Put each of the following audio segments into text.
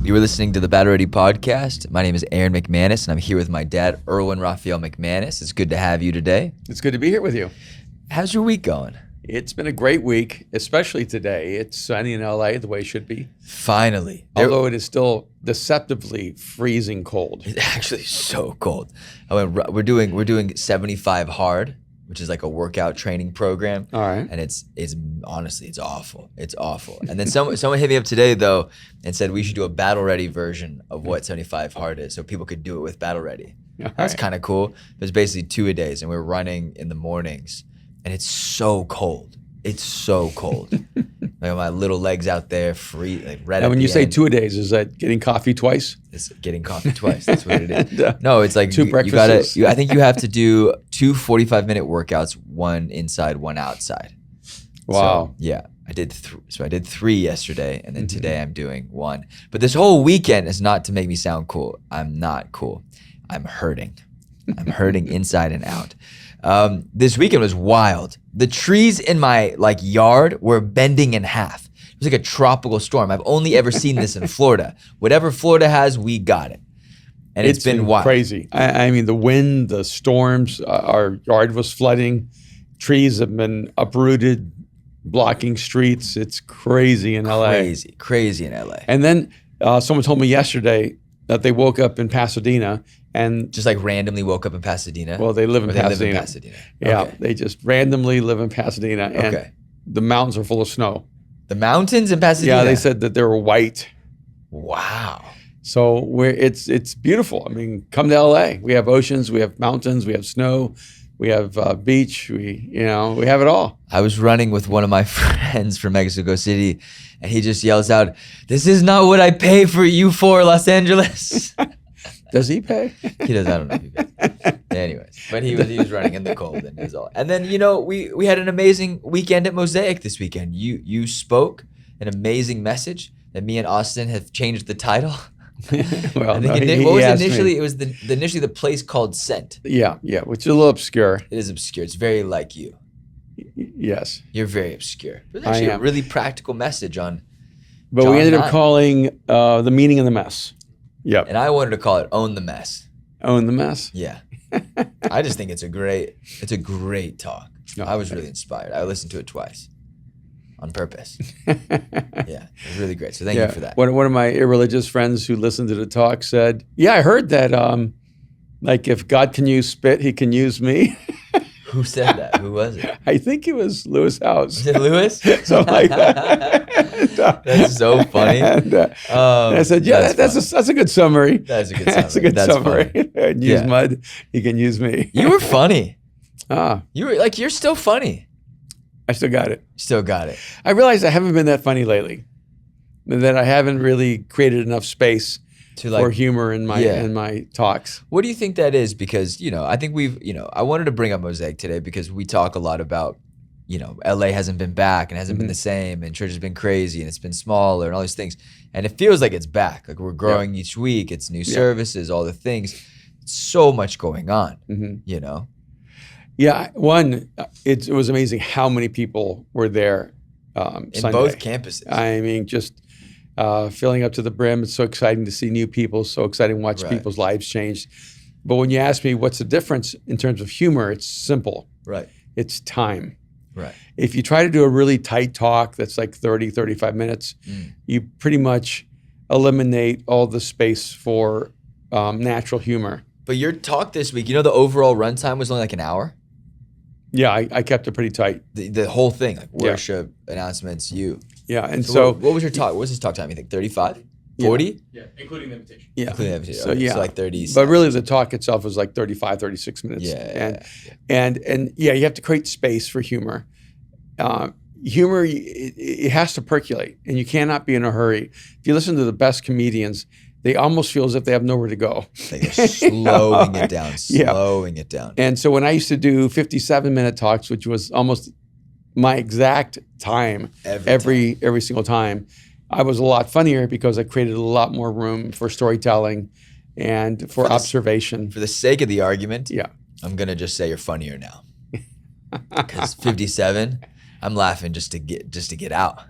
You were listening to the Battle Ready podcast. My name is Aaron McManus, and I'm here with my dad, Erwin Raphael McManus. It's good to have you today. It's good to be here with you. How's your week going? It's been a great week, especially today. It's sunny in LA the way it should be. Finally. Although it is still deceptively freezing cold. It's actually so cold. We're doing 75 hard, which is like a workout training program. All right. And it's honestly, it's awful. It's awful. And then someone hit me up today though and said we should do a battle ready version of what 75 hard is so people could do it with battle ready. That's kind of cool. There's basically 2-a-days and we're running in the mornings and it's so cold. It's so cold. Like my little legs out there free, like red. And when you say 2-a-days, is that getting coffee twice? It's getting coffee twice. That's what it is. No, it's like two you breakfasts. I think you have to do 2 45-minute workouts, one inside, one outside. Wow. So, yeah, I did 3 yesterday, and then today I'm doing 1. But this whole weekend is not to make me sound cool. I'm not cool. I'm hurting. I'm hurting inside and out. This weekend was wild. The trees in my yard were bending in half. It was like a tropical storm. I've only ever seen this in Florida. Whatever Florida has, we got it. And it's been wild. Crazy. I mean, the wind, the storms, our yard was flooding. Trees have been uprooted, blocking streets. It's crazy in LA. Crazy in LA. And then someone told me yesterday that they woke up in Pasadena and just like randomly woke up in Pasadena. Well, they live in Pasadena. Yeah, okay. They just randomly live in Pasadena, and the mountains are full of snow. The mountains in Pasadena. Yeah, they said that they were white. Wow. So it's beautiful. I mean, come to LA. We have oceans, we have mountains, we have snow, we have beach. We have it all. I was running with one of my friends from Mexico City, and he just yells out, "This is not what I pay for you for, Los Angeles." Does he pay? He does. I don't know if he pays. Anyways, but he was running in the cold and it was all. And then we had an amazing weekend at Mosaic this weekend. You spoke an amazing message that me and Austin have changed the title. Well, I think it was initially the place called Scent. Yeah, which is a little obscure. It is obscure. It's very like you. Yes, you're very obscure. It was actually a really practical message on. But John we ended 9. up calling the meaning of the mess. Yep. And I wanted to call it Own the Mess. Own the Mess? Yeah. I just think it's a great talk. No, I was really inspired. I listened to it twice on purpose. Yeah, it was really great. So thank you for that. One of my irreligious friends who listened to the talk said, yeah, I heard that if God can use spit, he can use me. Who said that? Who was it? I think it was Lewis House. Was it Lewis? Something like that. That's so funny. And I said, yeah, that's a good summary. That's a good summary. That's a good summary. And use mud, he can use me. You were funny. You're still funny. I still got it. Still got it. I realized I haven't been that funny lately. That I haven't really created enough space for humor in my talks. What do you think that is? Because, I think I wanted to bring up Mosaic today because we talk a lot about, LA hasn't been back and hasn't been the same and church has been crazy and it's been smaller and all these things. And it feels like it's back. Like we're growing each week. It's new services, all the things. So much going on, Yeah, it was amazing how many people were there in Sunday. both campuses. I mean, just filling up to the brim. It's so exciting to see new people, so exciting to watch people's lives change. But when you ask me what's the difference in terms of humor, it's simple. Right. It's time. Right. If you try to do a really tight talk that's like 30, 35 minutes, you pretty much eliminate all the space for natural humor. But your talk this week, the overall runtime was only like an hour? Yeah, I kept it pretty tight. The whole thing, like worship, announcements, you. Yeah, and so what was your talk? What was his talk time? You think 35, 40? Yeah, including the invitation. Yeah, including the invitation. So so like 30. But really, the talk itself was like 35, 36 minutes. And you have to create space for humor. Humor, it has to percolate, and you cannot be in a hurry. If you listen to the best comedians, they almost feel as if they have nowhere to go. They're slowing it down. And so when I used to do 57-minute talks, which was almost my exact time every single time, I was a lot funnier because I created a lot more room for storytelling and for observation. For the sake of the argument, I'm going to just say you're funnier now. Because 57, I'm laughing just to get out.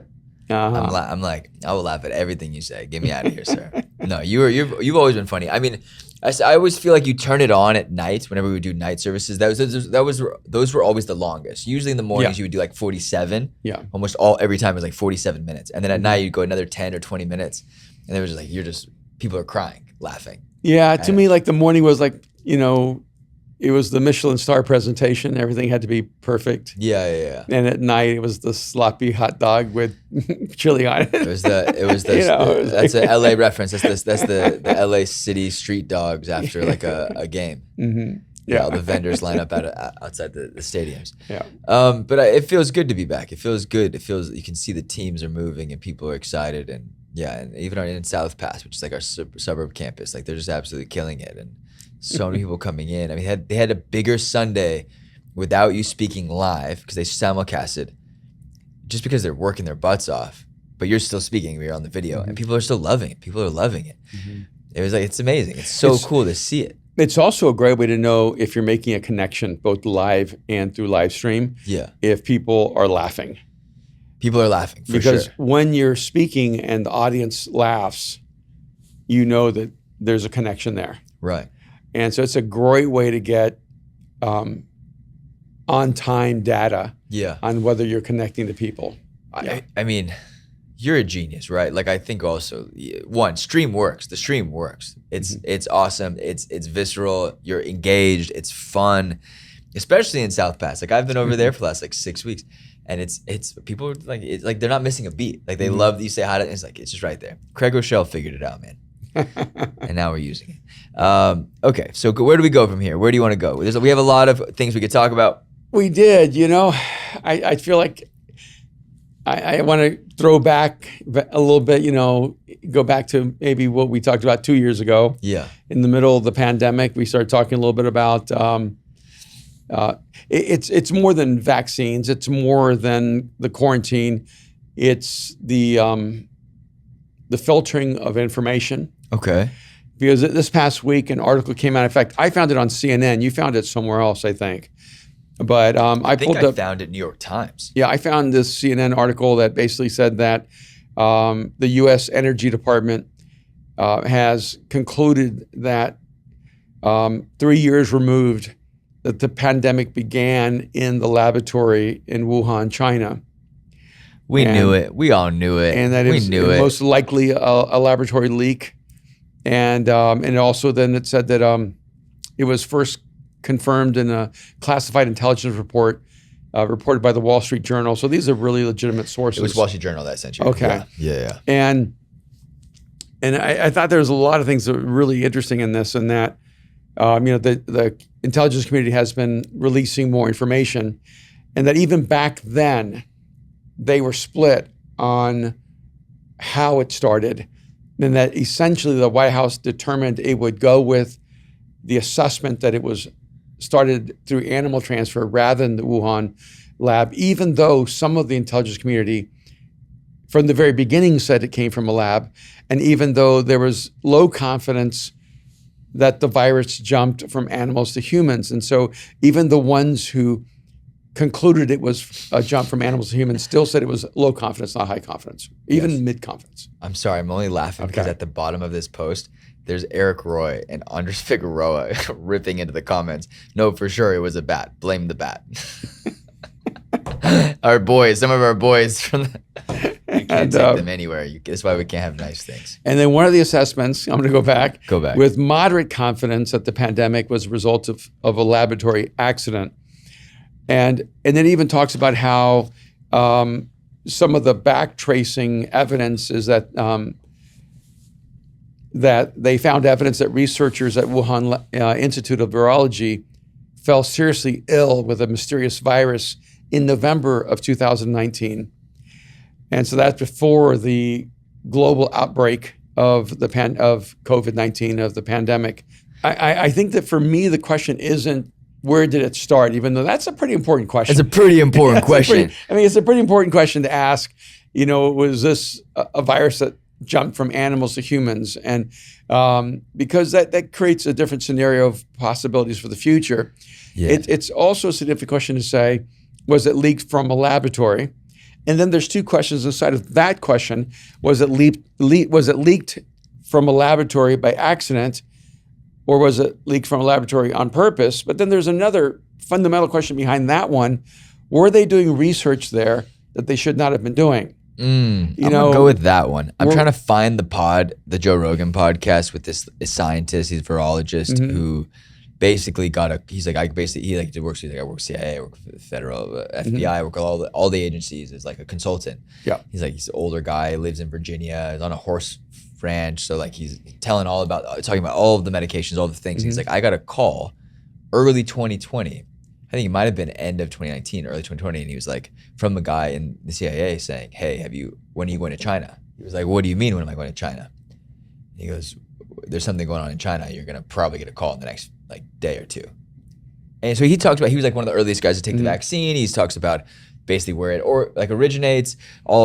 I'm like, I will laugh at everything you say. Get me out of here, sir. No, you've always been funny. I mean, I always feel like you turn it on at night whenever we do night services. Those were always the longest. Usually in the mornings you would do like 47. Yeah. Almost every time it was like 47 minutes, and then at night you'd go another 10 or 20 minutes, and it was just like people are crying, laughing. Yeah, to me, like the morning was like, it was the Michelin star presentation. Everything had to be perfect. Yeah. And at night, it was the sloppy hot dog with chili on it. It was that's an LA reference. That's the LA city street dogs after like a game. Mm-hmm. Yeah, all the vendors line up outside the stadiums. Yeah. But it feels good to be back. It feels good. It feels you can see the teams are moving and people are excited, and even in South Pass, which is like our suburb campus, like they're just absolutely killing it, and so many people coming in. I mean, they had a bigger Sunday without you speaking live because they simulcasted, just because they're working their butts off, but you're still speaking. We're on the video, and people are still loving it. People are loving it. Mm-hmm. It was like it's amazing. It's so cool to see it. It's also a great way to know if you're making a connection, both live and through live stream. Yeah. If people are laughing. People are laughing for because sure. when you're speaking and the audience laughs, you know that there's a connection there. Right. And so it's a great way to get on-time data on whether you're connecting to people. I mean, you're a genius, right? Like I think also, one, stream works. The stream works. It's awesome. It's visceral. You're engaged. It's fun, especially in South Pass. Like I've been over there for the last like 6 weeks, and it's people are like they're not missing a beat. Like they love that you say hi to. It's like it's just right there. Craig Rochelle figured it out, man. And now we're using it. Okay, so where do we go from here? Where do you want to go? We have a lot of things we could talk about. We did, I feel like I want to throw back a little bit, go back to maybe what we talked about 2 years ago. Yeah. In the middle of the pandemic, we started talking a little bit about it's more than vaccines. It's more than the quarantine. It's the filtering of information. Okay. Because this past week, an article came out. In fact, I found it on CNN. You found it somewhere else, I think. But I found it New York Times. Yeah, I found this CNN article that basically said that the U.S. Energy Department has concluded that 3 years removed that the pandemic began in the laboratory in Wuhan, China. We knew it. We all knew it. And that we is knew it. Most likely a laboratory leak. And also then it said that it was first confirmed in a classified intelligence report reported by the Wall Street Journal. So these are really legitimate sources. It was Wall Street Journal that sent you. Okay. Yeah. And I thought there was a lot of things that were really interesting in this, and that the intelligence community has been releasing more information, and that even back then they were split on how it started, and that essentially the White House determined it would go with the assessment that it was started through animal transfer rather than the Wuhan lab, even though some of the intelligence community from the very beginning said it came from a lab, and even though there was low confidence that the virus jumped from animals to humans. And so even the ones who concluded it was a jump from animals to humans still said it was low confidence, not high confidence, even mid-confidence. I'm sorry, I'm only laughing because at the bottom of this post, there's Eric Roy and Andres Figueroa ripping into the comments. No, for sure it was a bat. Blame the bat. Some of our boys from you can't take them anywhere. That's why we can't have nice things. And then one of the assessments, I'm going to go back. With moderate confidence that the pandemic was a result of a laboratory accident. And then even talks about how some of the back tracing evidence is that that they found evidence that researchers at Wuhan Institute of Virology fell seriously ill with a mysterious virus in November of 2019. And so that's before the global outbreak of COVID-19, of the pandemic. I think that for me, the question isn't where did it start, even though that's a pretty important question. It's a pretty important question. It's a pretty important question to ask. Was this a virus that jumped from animals to humans? And because that creates a different scenario of possibilities for the future. Yeah. It's also a significant question to say, was it leaked from a laboratory? And then there's two questions inside of that question. Was it leaked from a laboratory by accident, or was it leaked from a laboratory on purpose? But then there's another fundamental question behind that one. Were they doing research there that they should not have been doing? I'm gonna go with that one. I'm trying to find the Joe Rogan podcast with this scientist, he's a virologist who basically he works I work CIA, I work for the federal FBI, I work with all the agencies as like a consultant. Yeah. He's an older guy, lives in Virginia, is on a horse ranch. So like he's talking about all of the medications, all the things. He's like, I got a call early 2020. I think it might have been end of 2019, early 2020. And he was like, from a guy in the CIA saying, hey, when are you going to China? He was like, what do you mean, when am I going to China? And he goes, there's something going on in China. You're going to probably get a call in the next day or two. And so he was like one of the earliest guys to take the vaccine. He talks about basically where it originates.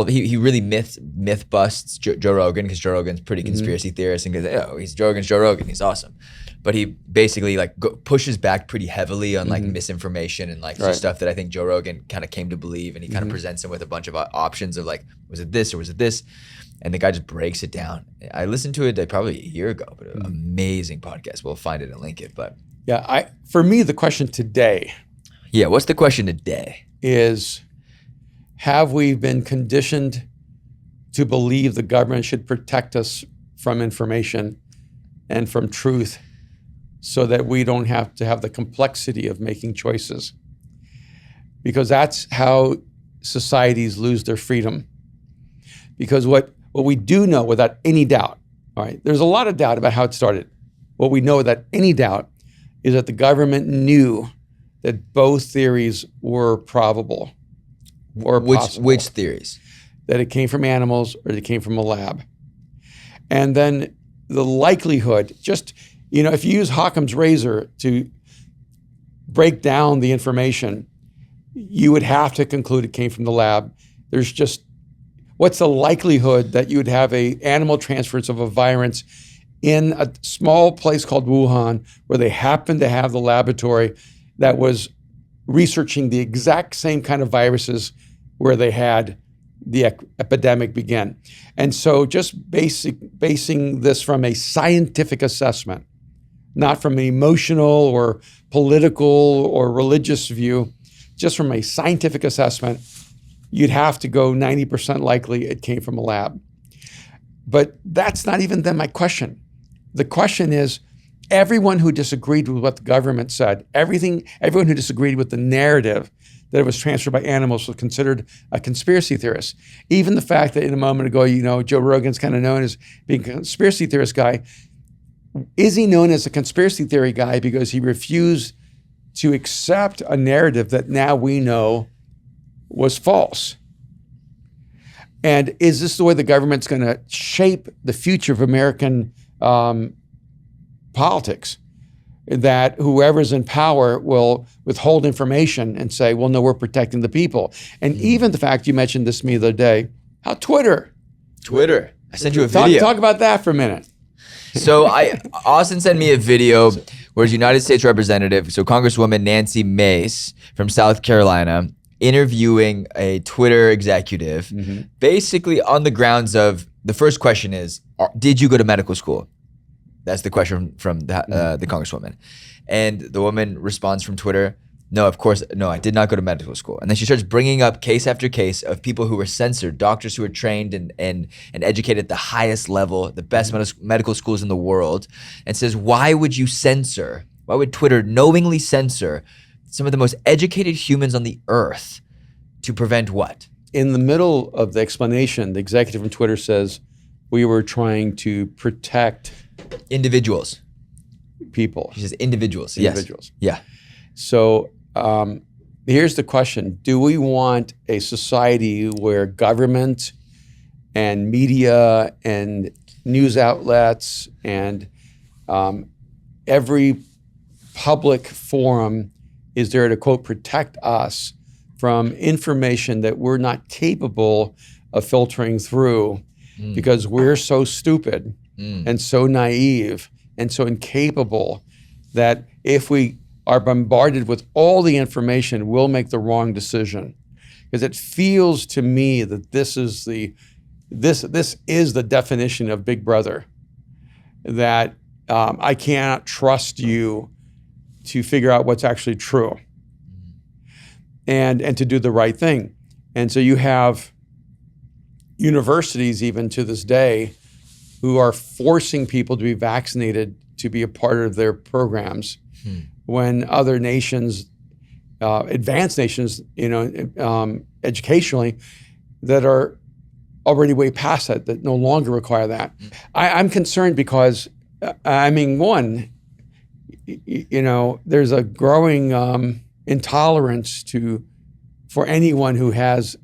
He really myth busts Joe Rogan, because Joe Rogan's pretty conspiracy theorist, and goes, he's Joe Rogan, he's awesome. But he basically pushes back pretty heavily on misinformation and some stuff that I think Joe Rogan kind of came to believe, and he kind of presents him with a bunch of options of was it this or was it this? And the guy just breaks it down. I listened to it probably a year ago, but an amazing podcast. We'll find it and link it. But yeah, for me, the question today. Yeah, what's the question today? Is, have we been conditioned to believe the government should protect us from information and from truth, so that we don't have to have the complexity of making choices? Because that's how societies lose their freedom. Because what we do know without any doubt, all right, there's a lot of doubt about how it started. What we know without any doubt is that the government knew that both theories were probable or possible. Which theories? That it came from animals or it came from a lab. And then the likelihood, if you use Occam's razor to break down the information, you would have to conclude it came from the lab. What's the likelihood that you would have a animal transference of a virus in a small place called Wuhan, where they happen to have the laboratory that was researching the exact same kind of viruses where they had the epidemic begin? And so just basing this from a scientific assessment, not from an emotional or political or religious view, just from a scientific assessment, you'd have to go 90% likely it came from a lab. But that's not even then my question. The question is, everyone who disagreed with what the government said, everyone who disagreed with the narrative that it was transferred by animals was considered a conspiracy theorist. Even the fact that in a moment ago, Joe Rogan's kind of known as being a conspiracy theorist guy. Is he known as a conspiracy theory guy because he refused to accept a narrative that now we know was false? And is this the way the government's going to shape the future of American politics? That whoever's in power will withhold information and say, well, no, we're protecting the people. And even the fact you mentioned this to me the other day, how Twitter. I sent you a video. Talk about that for a minute. So Austin sent me a video where his United States representative, so Congresswoman Nancy Mace from South Carolina, interviewing a Twitter executive, basically on the grounds of, the first question is, did you go to medical school? That's the question from the Congresswoman. And the woman responds from Twitter, no, of course, no, I did not go to medical school. And then she starts bringing up case after case of people who were censored, doctors who were trained and educated at the highest level, the best medical schools in the world, and says, why would Twitter knowingly censor some of the most educated humans on the earth to prevent what? In the middle of the explanation, the executive from Twitter says, we were trying to protect individuals. People. She says individuals. Individuals. Yes. Yeah. So here's the question. Do we want a society where government and media and news outlets and every public forum is there to, quote, protect us from information that we're not capable of filtering through because we're so stupid and so naive and so incapable that if we are bombarded with all the information, we'll make the wrong decision? Because it feels to me that this is the definition of Big Brother. that I cannot trust you to figure out what's actually true and to do the right thing. And so you have universities even to this day who are forcing people to be vaccinated to be a part of their programs when other nations, advanced nations, educationally, that are already way past that no longer require that. I'm concerned because, one, there's a growing intolerance for anyone who has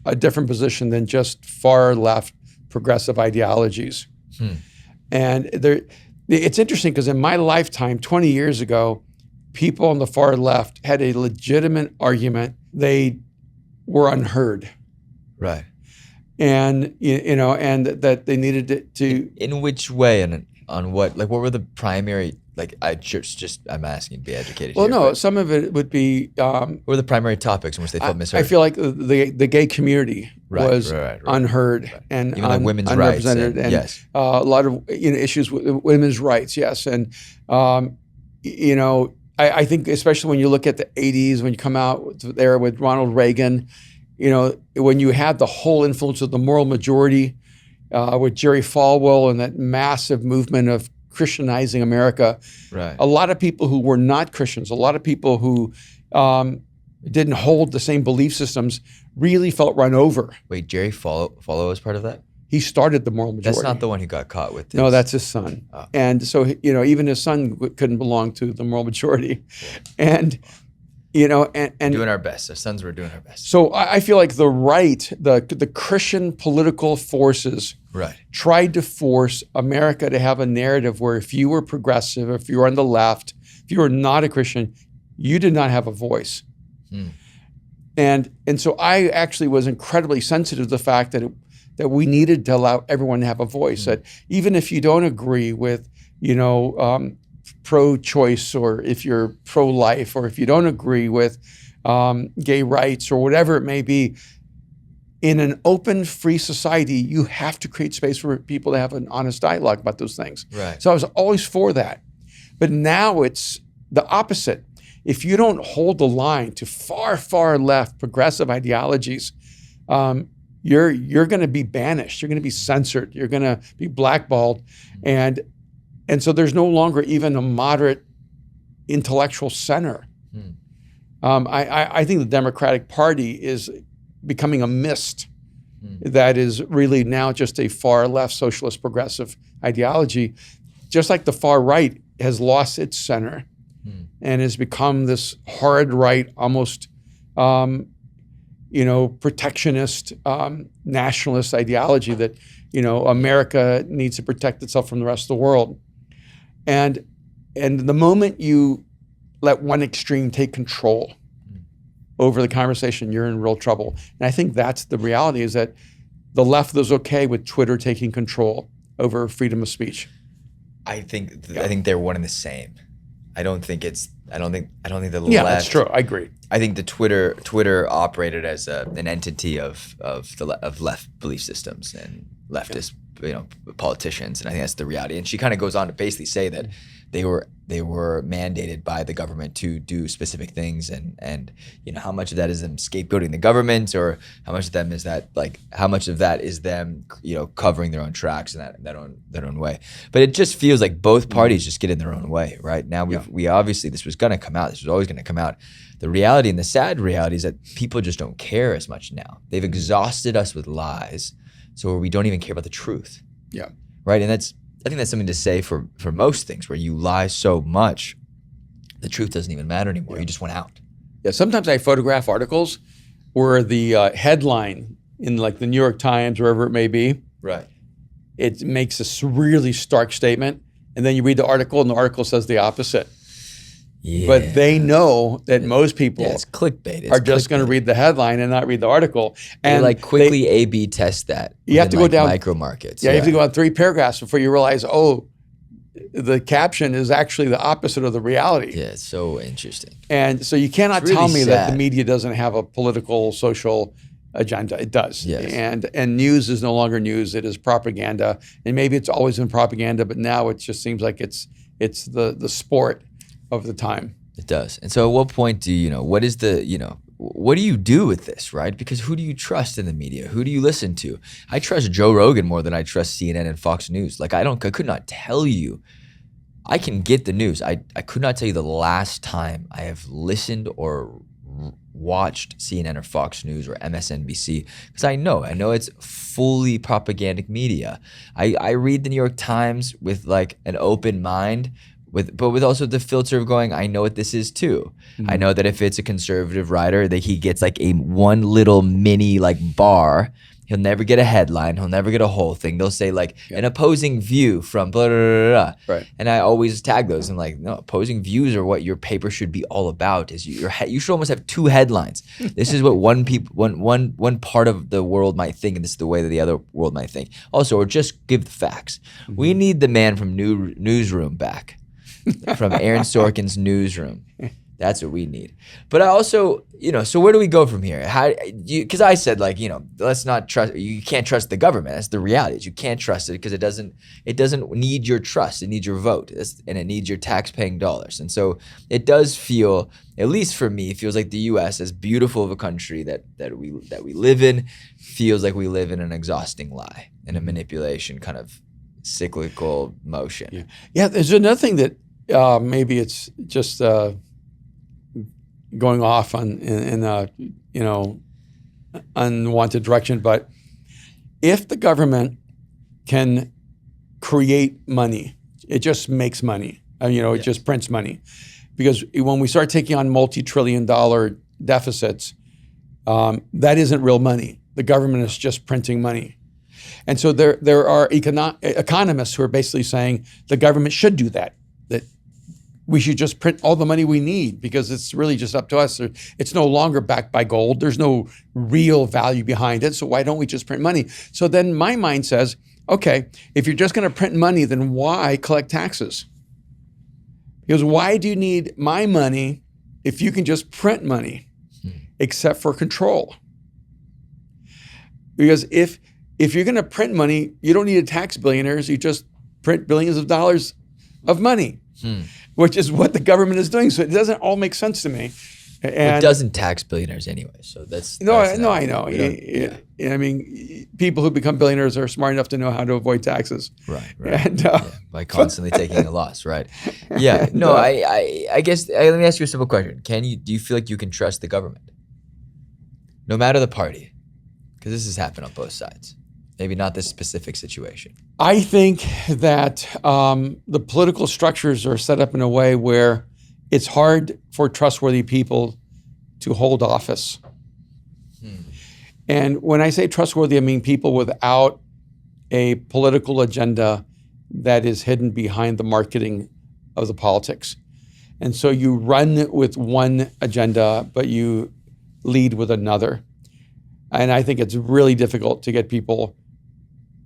a different position than just far left progressive ideologies. And it's interesting because in my lifetime, 20 years ago, people on the far left had a legitimate argument. They were unheard. Right. And, and that they needed to. In which way and on what? Like, what were the primary, I'm asking to be educated Well, here, no, some of it would be. What were the primary topics in which they felt misheard? I feel like the gay community was unheard and even like women's unrepresented, rights. And yes. A lot of issues with women's rights, yes. And, I think especially when you look at the 80s, when you come out there with Ronald Reagan, when you had the whole influence of the moral majority with Jerry Falwell and that massive movement of Christianizing America, right. A lot of people who were not Christians, a lot of people who didn't hold the same belief systems really felt run over. Wait, Jerry Falwell was part of that? He started the moral majority. That's not the one who got caught with this. No, that's his son. Oh. And so, even his son couldn't belong to the moral majority. Yeah. And doing our best. Our sons were doing our best. So I feel like the right, the Christian political forces tried to force America to have a narrative where if you were progressive, if you were on the left, if you were not a Christian, you did not have a voice. And so I actually was incredibly sensitive to the fact that we needed to allow everyone to have a voice. That even if you don't agree with, pro-choice, or if you're pro-life, or if you don't agree with gay rights or whatever it may be, in an open, free society, you have to create space for people to have an honest dialogue about those things. Right. So I was always for that. But now it's the opposite. If you don't hold the line to far, far left progressive ideologies, you're going to be banished. You're going to be censored. You're going to be blackballed. And so there's no longer even a moderate intellectual center. I think the Democratic Party is becoming a mist that is really now just a far left socialist progressive ideology, just like the far right has lost its center and has become this hard right, almost protectionist, nationalist ideology that, America needs to protect itself from the rest of the world. And the moment you let one extreme take control over the conversation, you're in real trouble. And I think that's the reality, is that the left was okay with Twitter taking control over freedom of speech. I think they're one and the same. I don't think the left. Yeah, that's true. I agree. I think the Twitter operated as an entity of left belief systems and leftist politicians, and I think that's the reality. And she kind of goes on to basically say that they were mandated by the government to do specific things, and how much of that is them scapegoating the government, or how much of them is that how much of that is them covering their own tracks in their own way. But it just feels like both parties just get in their own way right now. We obviously, this was going to come out. This was always going to come out. The reality, and the sad reality, is that people just don't care as much now. They've exhausted us with lies, so we don't even care about the truth. Yeah. Right. And I think that's something to say for most things, where you lie so much, the truth doesn't even matter anymore. You just went out. Yeah. Sometimes I photograph articles where the headline in like the New York Times, wherever it may be, right, it makes this really stark statement, and then you read the article, and the article says the opposite. Yeah. But they know that most people it's clickbait. Are just going to read the headline and not read the article. And they quickly A/B test that. You have to go down micro markets. Yeah, you have to go on 3 paragraphs before you realize, the caption is actually the opposite of the reality. Yeah, it's so interesting. And so you cannot tell me that the media doesn't have a political, social agenda. It does. Yes. And news is no longer news. It is propaganda. And maybe it's always been propaganda, but now it just seems like it's the sport of the time. It does. And so at what point do what is what do you do with this, right? Because who do you trust in the media? Who do you listen to? I trust Joe Rogan more than I trust CNN and Fox News. Like I could not tell you. I can get the news. I could not tell you the last time I have listened or watched CNN or Fox News or MSNBC, because I know it's fully propagandic media. I read the New York Times with like an open mind, but with also the filter of going, I know what this is too. Mm-hmm. I know that if it's a conservative writer, that he gets like one little mini like bar. He'll never get a headline. He'll never get a whole thing. They'll say like an opposing view from blah, blah, blah, blah. Right. And I always tag those. I'm like, no, opposing views are what your paper should be all about. Is you should almost have two headlines. This is what one part of the world might think, and this is the way that the other world might think. Also, or just give the facts. Mm-hmm. We need the man from Newsroom back, from Aaron Sorkin's Newsroom. That's what we need. But I also, so where do we go from here? Because I said like, let's not trust, you can't trust the government. That's the reality. You can't trust it because it doesn't need your trust. It needs your vote, and it needs your tax-paying dollars. And so it does feel, at least for me, it feels like the U.S., as beautiful of a country that we live in, feels like we live in an exhausting lie and a manipulation kind of cyclical motion. Yeah. There's another thing that maybe it's just going off in a unwanted direction, but if the government can create money, it just makes money. It just prints money, because when we start taking on multi-trillion-dollar deficits, that isn't real money. The government is just printing money, and so there are economists who are basically saying the government should do that. We should just print all the money we need because it's really just up to us. It's no longer backed by gold. There's no real value behind it. So why don't we just print money? So then my mind says, okay, if you're just going to print money, then why collect taxes? Because why do you need my money if you can just print money, except for control? Because if you're going to print money, you don't need to tax billionaires. You just print billions of dollars of money. Which is what the government is doing. So it doesn't all make sense to me. And it doesn't tax billionaires anyway. So that's I know. I mean, people who become billionaires are smart enough to know how to avoid taxes. Right. And, by constantly taking a loss, right? Yeah. No, I guess let me ask you a simple question. Do you feel like you can trust the government? No matter the party? Because this has happened on both sides. Maybe not this specific situation. I think that the political structures are set up in a way where it's hard for trustworthy people to hold office. And when I say trustworthy, I mean people without a political agenda that is hidden behind the marketing of the politics. And so you run with one agenda, but you lead with another. And I think it's really difficult to get people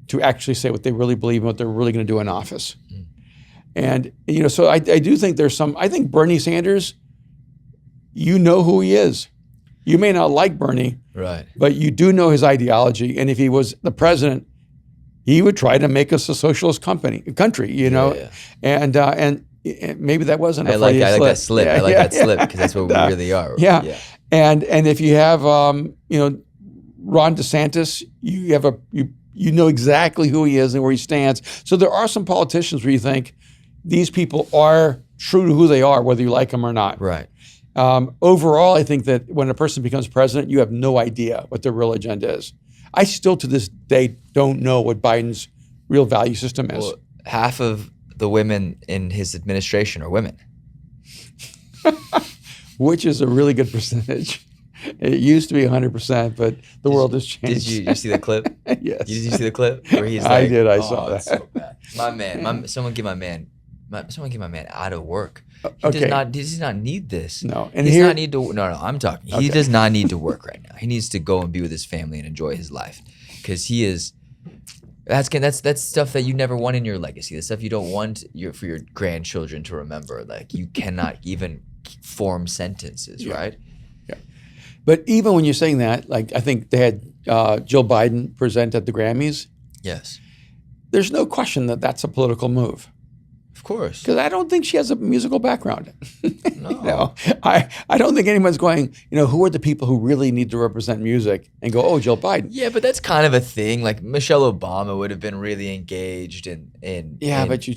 to actually say what they really believe and what they're really going to do in office. And, so I do think I think Bernie Sanders, who he is. You may not like Bernie, right? But you do know his ideology. And if he was the president, he would try to make us a socialist country, And maybe that wasn't a I like that slip. I like that slip because that's what we really are. Yeah. And if you have, Ron DeSantis, you know exactly who he is and where he stands. So there are some politicians where you think these people are true to who they are, whether you like them or not. Right. Overall, I think that when a person becomes president, you have no idea what their real agenda is. I still, to this day, don't know what Biden's real value system is. Well, half of the women in his administration are women. Which is a really good percentage. It used to be 100%, but the world has changed. Did you see the clip? Yes. Did you see the clip where he's like, I did. I saw that. So bad. My man, someone get my man out of work. He does not need this. No, and he does not need to. No, I'm talking. He does not need to work right now. He needs to go and be with his family and enjoy his life, because he is. That's stuff that you never want in your legacy. The stuff you don't want for your grandchildren to remember. Like, you cannot even form sentences, right? Yeah. But even when you're saying that, like I think they had Jill Biden present at the Grammys. Yes. There's no question that that's a political move. Of course. Because I don't think she has a musical background. No. I don't think anyone's going, who are the people who really need to represent music and go, oh, Jill Biden. Yeah, but that's kind of a thing. Like Michelle Obama would have been really engaged in but you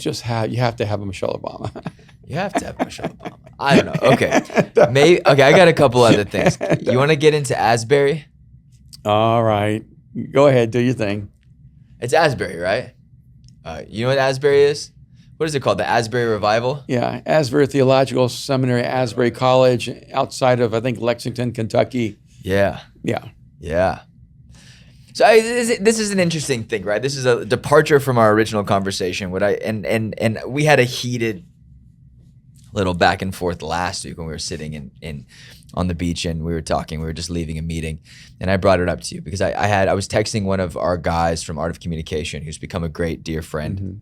have to have a Michelle Obama. You have to have Michelle Obama. I don't know. Okay. I got a couple other things. You want to get into Asbury? All right. Go ahead, do your thing. It's Asbury, right? You know what Asbury is? What is it called? The Asbury Revival? Yeah, Asbury Theological Seminary, Asbury College, outside of, I think, Lexington, Kentucky. Yeah. Yeah. Yeah. So this is an interesting thing, right? This is a departure from our original conversation. And we had a heated little back and forth last week when we were sitting on the beach and we were talking. We were just leaving a meeting, and I brought it up to you because I was texting one of our guys from Art of Communication, who's become a great dear friend. Mm-hmm.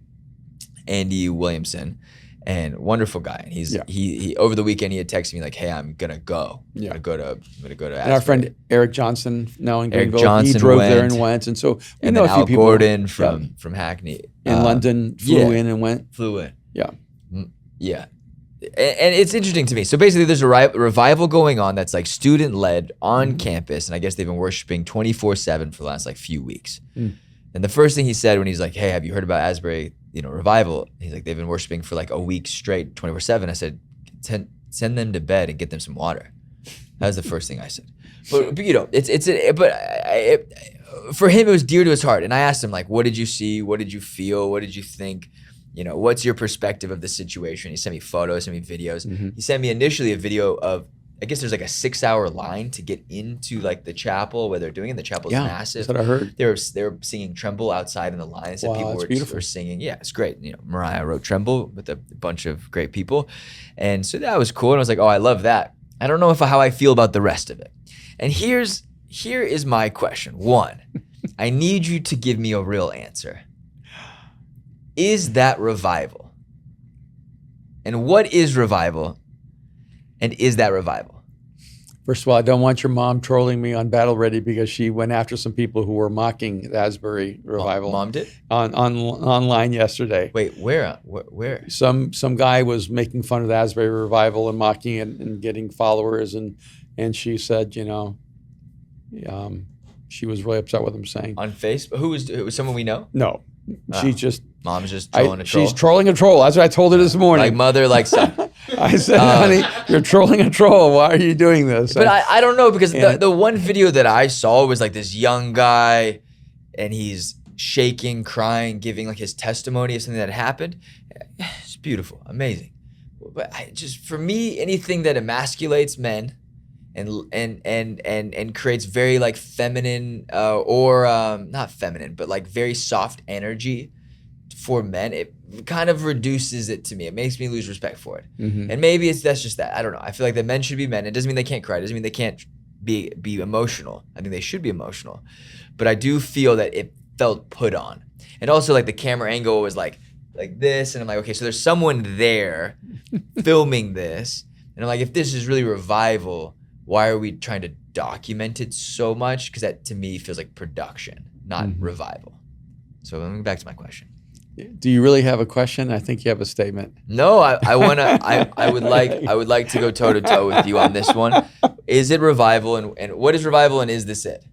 Andy Williamson, and wonderful guy. And he over the weekend he had texted me like, "Hey, I'm gonna go. I'm gonna go to Asbury." And our friend Eric Johnson, now in Greenville, Johnson he drove there and went. And so we know a few Al people. Gordon from Hackney in London flew in and went. Flew in. Yeah. Yeah. And it's interesting to me. So basically, there's a revival going on that's like student led on campus, and I guess they've been worshiping 24/7 for the last like few weeks. And the first thing he said when he's like, "Hey, have you heard about Asbury Revival?" He's like, "They've been worshiping for like a week straight, 24/7. I said, "Send them to bed and get them some water." That was the first thing I said. But for him, it was dear to his heart. And I asked him like, "What did you see? What did you feel? What did you think? What's your perspective of the situation?" He sent me photos, sent me videos. Mm-hmm. He sent me initially a video of, I guess there's like a 6-hour line to get into like the chapel where they're doing it. The chapel's massive. That's what I heard. They were singing Tremble outside in the lines. Wow, people were singing. Yeah, it's great. Mariah wrote Tremble with a bunch of great people. And so that was cool. And I was like, oh, I love that. I don't know how I feel about the rest of it. And here is my question. One, I need you to give me a real answer. Is that revival? And what is revival? And is that revival? First of all, I don't want your mom trolling me on Battle Ready because she went after some people who were mocking the Asbury Revival. Mom did? Online yesterday. Wait, where? Where? Some guy was making fun of the Asbury Revival and mocking it and getting followers, and she said, she was really upset with him saying. On Facebook? Who was someone we know? No. Mom's just trolling a troll. She's trolling a troll. That's what I told her this morning. Like mother, like son. I said, honey, you're trolling a troll. Why are you doing this? But I don't know, because the one video that I saw was like this young guy, and he's shaking, crying, giving like his testimony of something that happened. It's beautiful, amazing. But for me, anything that emasculates men and creates very like feminine or not feminine, but like very soft energy for men, it kind of reduces it to me. It makes me lose respect for it. Mm-hmm. And maybe that's just that. I don't know. I feel like that men should be men. It doesn't mean they can't cry. It doesn't mean they can't be emotional. I think they should be emotional. But I do feel that it felt put on. And also like the camera angle was like this, and I'm like, okay, so there's someone there filming this. And I'm like, if this is really revival, why are we trying to document it so much? Because that to me feels like production, not revival. So let me get back to my question. Do you really have a question? I think you have a statement. No, I would like to go toe to toe with you on this one. Is it revival, and what is revival, and is this it?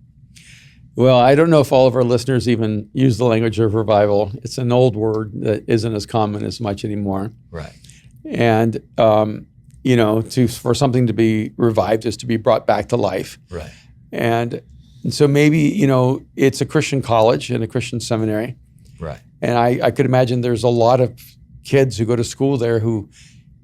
Well, I don't know if all of our listeners even use the language of revival. It's an old word that isn't as common as much anymore. Right. And for something to be revived is to be brought back to life. Right. And so maybe it's a Christian college and a Christian seminary. Right. And I could imagine there's a lot of kids who go to school there who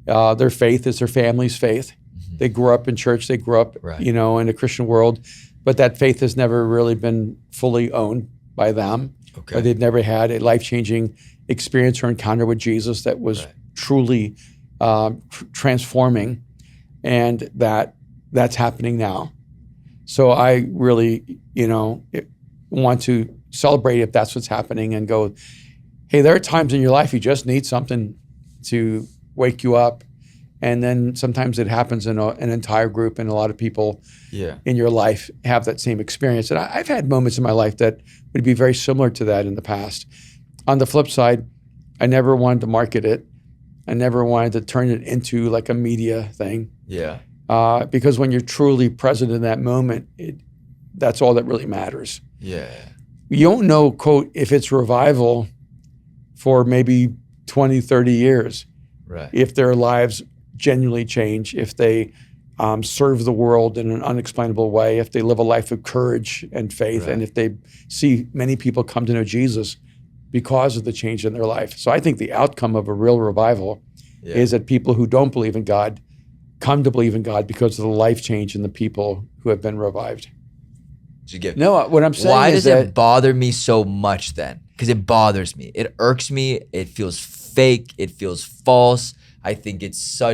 their faith is their family's faith. Mm-hmm. They grew up in church. They grew up, in a Christian world, but that faith has never really been fully owned by them. Okay. Or they've never had a life-changing experience or encounter with Jesus that was truly transforming, and that's happening now. So I really, want to celebrate if that's what's happening and go, hey, there are times in your life you just need something to wake you up And then sometimes it happens in an entire group, and a lot of people in your life have that same experience. And I've had moments in my life that would be very similar to that in the past. On the flip side, I never wanted to market it. I never wanted to turn it into like a media thing. Yeah. Because when you're truly present in that moment, that's all that really matters. Yeah. You don't know, quote, if it's revival for maybe 20, 30 years. Right. If their lives genuinely change, if they serve the world in an unexplainable way, if they live a life of courage and faith, Right. and if they see many people come to know Jesus because of the change in their life. So I think the outcome of a real revival is that people who don't believe in God come to believe in God because of the life change in the people who have been revived. No, what I'm saying why is does it bother me so much then? Because it bothers me. It irks me. It feels fake. It feels false. I think it's I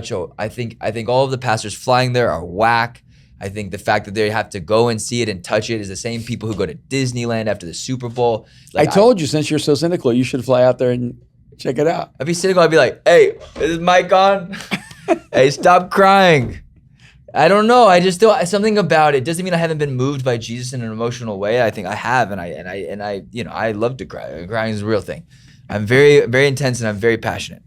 think all of the pastors flying there are whack. I think the fact that they have to go and see it and touch it is the same people who go to Disneyland after the Super Bowl. Like, I told you, since you're so cynical, you should fly out there and check it out. I'd be cynical. I'd be like, hey, is mic on? Hey, stop crying. I don't know. I just don't. Something about it doesn't mean I haven't been moved by Jesus in an emotional way. I think I have, and I I love to cry. Crying is a real thing. I'm very, very intense, and I'm very passionate.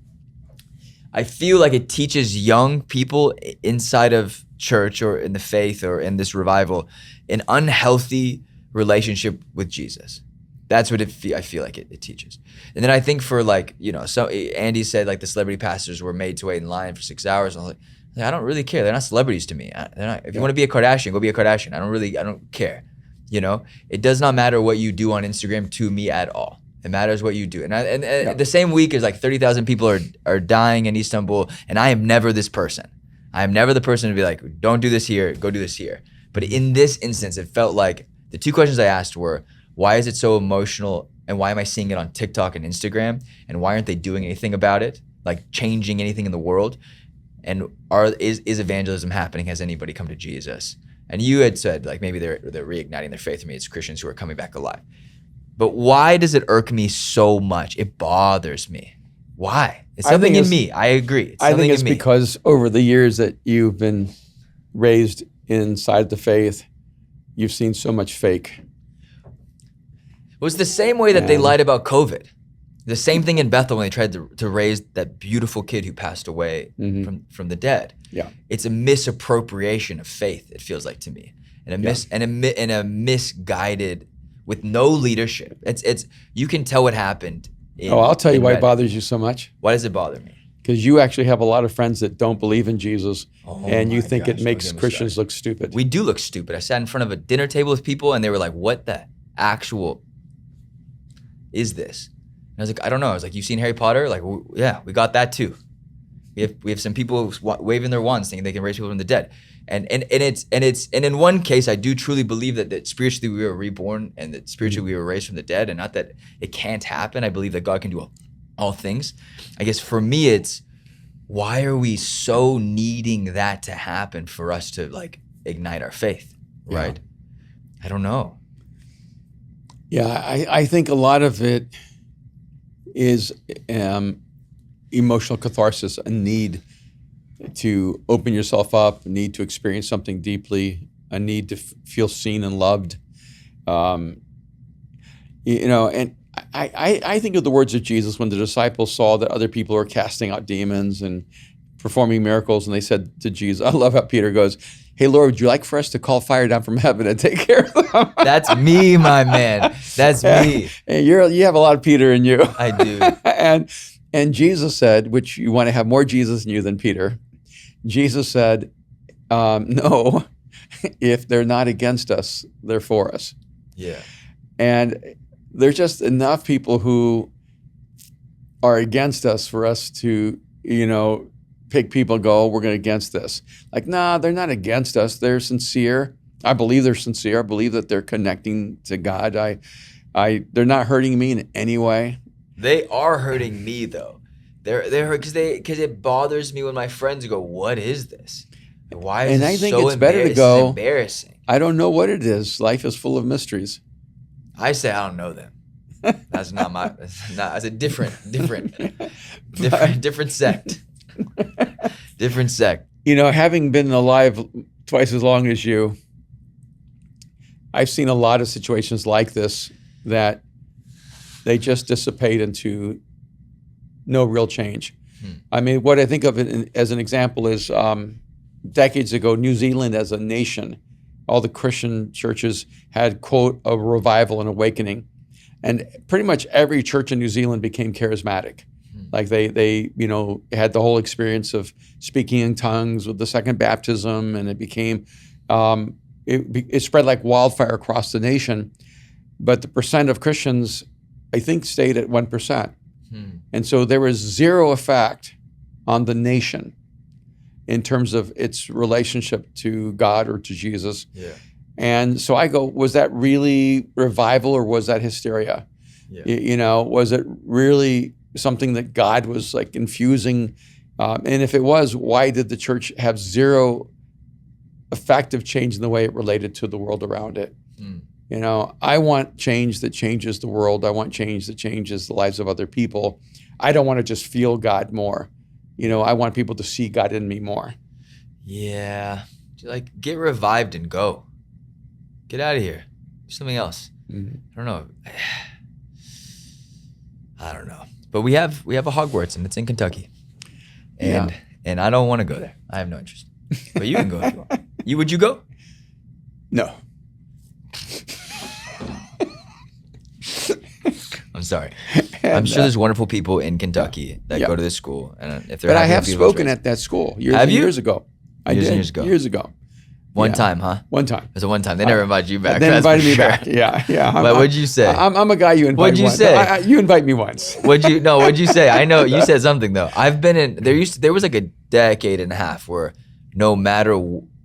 I feel like it teaches young people inside of church or in the faith or in this revival an unhealthy relationship with Jesus. That's what I feel like it teaches. And then I think for so Andy said like the celebrity pastors were made to wait in line for 6 hours. And I was like, I don't really care. They're not celebrities to me. They're not, if you want to be a Kardashian, go be a Kardashian. I don't care. It does not matter what you do on Instagram to me at all. It matters what you do. And the same week is like 30,000 people are dying in Istanbul, and I am never this person. I am never the person to be like, don't do this here, go do this here. But in this instance, it felt like the two questions I asked were, why is it so emotional, and why am I seeing it on TikTok and Instagram, and why aren't they doing anything about it, like changing anything in the world? And is evangelism happening? Has anybody come to Jesus? And you had said like maybe they're reigniting their faith. I mean, it's Christians who are coming back alive. But why does it irk me so much? It bothers me. Why? It's something in me. I agree. I think it's because over the years that you've been raised inside the faith, you've seen so much fake. It was the same way that they lied about COVID. The same thing in Bethel when they tried to raise that beautiful kid who passed away from the dead. Yeah, it's a misappropriation of faith. It feels like to me, and a misguided with no leadership. It's you can tell what happened. I'll tell you why it bothers you so much. Why does it bother me? Because you actually have a lot of friends that don't believe in Jesus, and you think it makes Christians look stupid. We do look stupid. I sat in front of a dinner table with people, and they were like, "What the actual is this?" And I was like, I don't know. I was like, you've seen Harry Potter? Like, yeah, we got that too. We have some people waving their wands thinking they can raise people from the dead. And in one case, I do truly believe that spiritually we were reborn and that spiritually we were raised from the dead, and not that it can't happen. I believe that God can do all things. I guess for me, it's why are we so needing that to happen for us to like ignite our faith, right? I don't know. Yeah, I think a lot of it is emotional catharsis, a need to open yourself up, a need to experience something deeply, a need to feel seen and loved. And I think of the words of Jesus when the disciples saw that other people were casting out demons and performing miracles, and they said to Jesus, I love how Peter goes, hey, Lord, would you like for us to call fire down from heaven and take care of them? That's me, my man. That's me. And you have a lot of Peter in you. I do. And Jesus said, which you want to have more Jesus in you than Peter. Jesus said, no, if they're not against us, they're for us. Yeah. And there's just enough people who are against us for us to, pick people, go, we're going against this. Like, nah, they're not against us. They're sincere. I believe they're sincere. I believe that they're connecting to God. They're not hurting me in any way. They are hurting me though. They're hurt because it bothers me when my friends go, "What is this? Why is this so it's better to go, embarrassing?" I don't know what it is. Life is full of mysteries. I say I don't know them. That's not my. That's a different sect. Different sect. Having been alive twice as long as you, I've seen a lot of situations like this that they just dissipate into no real change. I mean, what I think of it as an example is decades ago, New Zealand as a nation, all the Christian churches had, quote, a revival and awakening. And pretty much every church in New Zealand became charismatic. Like they had the whole experience of speaking in tongues with the second baptism, and it became, it spread like wildfire across the nation. But the percent of Christians, I think, stayed at 1%. And so there was zero effect on the nation in terms of its relationship to God or to Jesus. Yeah. And so I go, was that really revival or was that hysteria? Yeah. Was it really something that God was like infusing? And if it was, why did the church have zero effective change in the way it related to the world around it? I want change that changes the world. I want change that changes the lives of other people. I don't want to just feel God more. I want people to see God in me more. Yeah. Like, get revived and go. Get out of here. Do something else. I don't know. I don't know. But we have a Hogwarts, and it's in Kentucky. And I don't want to go there. I have no interest. But you can go if you want. Would you go? No. I'm sorry. I'm sure there's wonderful people in Kentucky that go to this school, and if they're but I have spoken at that school years ago. Years ago. One time, huh? One time. It was a one time. They never invited you back. They invited me back. Yeah. But what'd you say? I'm a guy you invite. What'd you say? You invite me once. What'd you say? I know you said something though. I've been in. There was like a decade and a half where no matter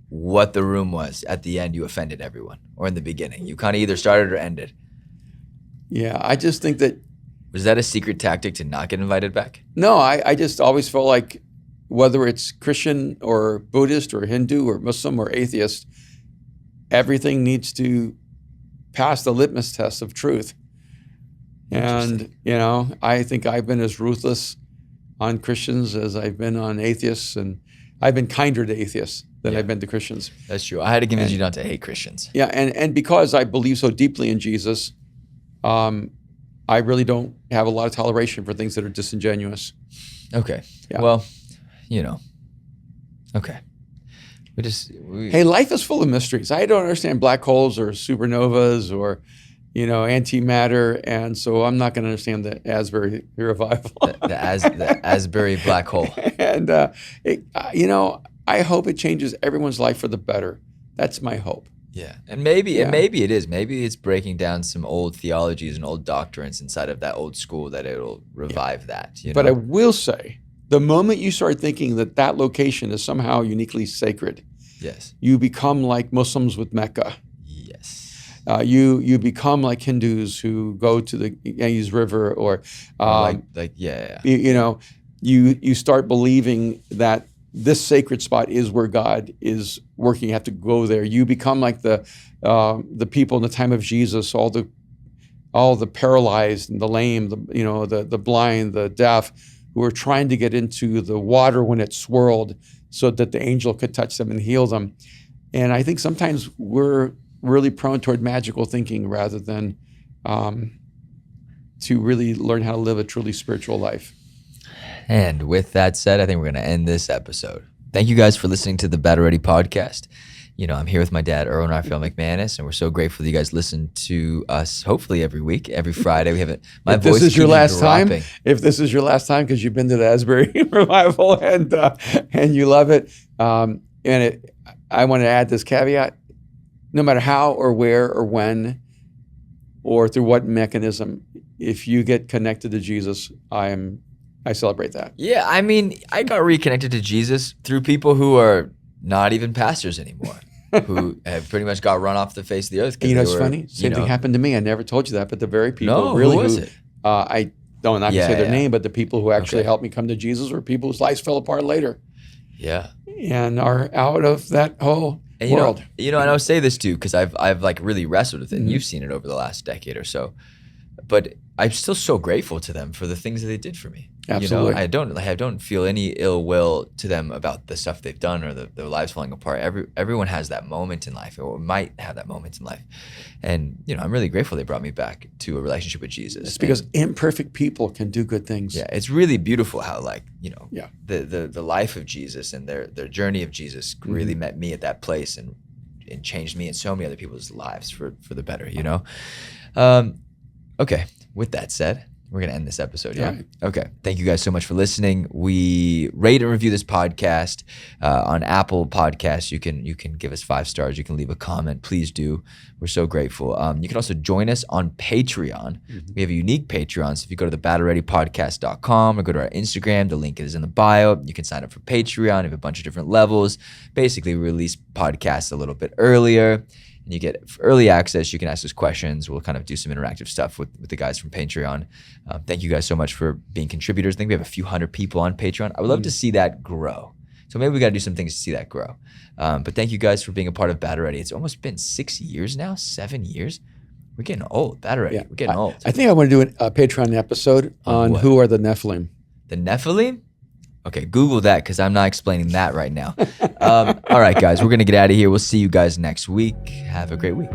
what the room was, at the end you offended everyone, or in the beginning you kind of either started or ended. Yeah, I just think that. Was that a secret tactic to not get invited back? No, I just always felt like whether it's Christian or Buddhist or Hindu or Muslim or atheist, everything needs to pass the litmus test of truth. And, I think I've been as ruthless on Christians as I've been on atheists, and I've been kinder to atheists than I've been to Christians. That's true. I had to convince you not to hate Christians. Yeah, and because I believe so deeply in Jesus, I really don't have a lot of toleration for things that are disingenuous. Okay. Yeah. Well, okay. Hey, life is full of mysteries. I don't understand black holes or supernovas or, antimatter, and so I'm not going to understand the Asbury Revival. the Asbury black hole. And, I hope it changes everyone's life for the better. That's my hope. Yeah, and maybe it is. Maybe it's breaking down some old theologies and old doctrines inside of that old school that it'll revive that. But I will say, the moment you start thinking that location is somehow uniquely sacred, yes, you become like Muslims with Mecca. Yes, you become like Hindus who go to the Ganges River, or you start believing that this sacred spot is where God is working. You have to go there. You become like the people in the time of Jesus, all the paralyzed and the lame, the blind, the deaf, who were trying to get into the water when it swirled so that the angel could touch them and heal them. And I think sometimes we're really prone toward magical thinking rather than to really learn how to live a truly spiritual life. And with that said, I think we're going to end this episode. Thank you guys for listening to the Battle Ready podcast. I'm here with my dad, Erwin and Aaron McManus, and we're so grateful that you guys listen to us hopefully every week, every Friday. We have it. If this is your last time, because you've been to the Asbury Revival and you love it, I want to add this caveat: no matter how or where or when or through what mechanism, if you get connected to Jesus, I celebrate that. Yeah, I mean, I got reconnected to Jesus through people who are not even pastors anymore, who have pretty much got run off the face of the earth. It's funny. Same thing happened to me. I never told you that, but the very people who was it? I don't not say their name, but the people who actually helped me come to Jesus were people whose lives fell apart later. Yeah, and are out of that whole world. And I'll say this too because I've like really wrestled with it. And you've seen it over the last decade or so, but I'm still so grateful to them for the things that they did for me. Absolutely. I don't feel any ill will to them about the stuff they've done or their lives falling apart. Everyone has that moment in life, or might have that moment in life, and I'm really grateful they brought me back to a relationship with Jesus. It's because imperfect people can do good things. Yeah, it's really beautiful how the life of Jesus and their journey of Jesus really met me at that place and changed me and so many other people's lives for the better. Okay. With that said, we're going to end this episode. Yeah. Right. Okay. Thank you guys so much for listening. We rate and review this podcast on Apple Podcasts. You can give us 5 stars. You can leave a comment. Please do. We're so grateful. You can also join us on Patreon. We have a unique Patreon. So if you go to thebattlereadypodcast.com or go to our Instagram, the link is in the bio. You can sign up for Patreon. We have a bunch of different levels. Basically, we release podcasts a little bit earlier. And you get early access. You can ask us questions. We'll kind of do some interactive stuff with the guys from Patreon. Thank you guys so much for being contributors. I think we have a few hundred people on Patreon. I would love to see that grow. So maybe we got to do some things to see that grow. But thank you guys for being a part of Battle Ready. It's almost been 6 years now, 7 years. We're getting old. Battle Ready. Yeah. We're getting old. I think I want to do a Patreon episode on who are the Nephilim. The Nephilim? Okay, Google that because I'm not explaining that right now. All right, guys, we're going to get out of here. We'll see you guys next week. Have a great week.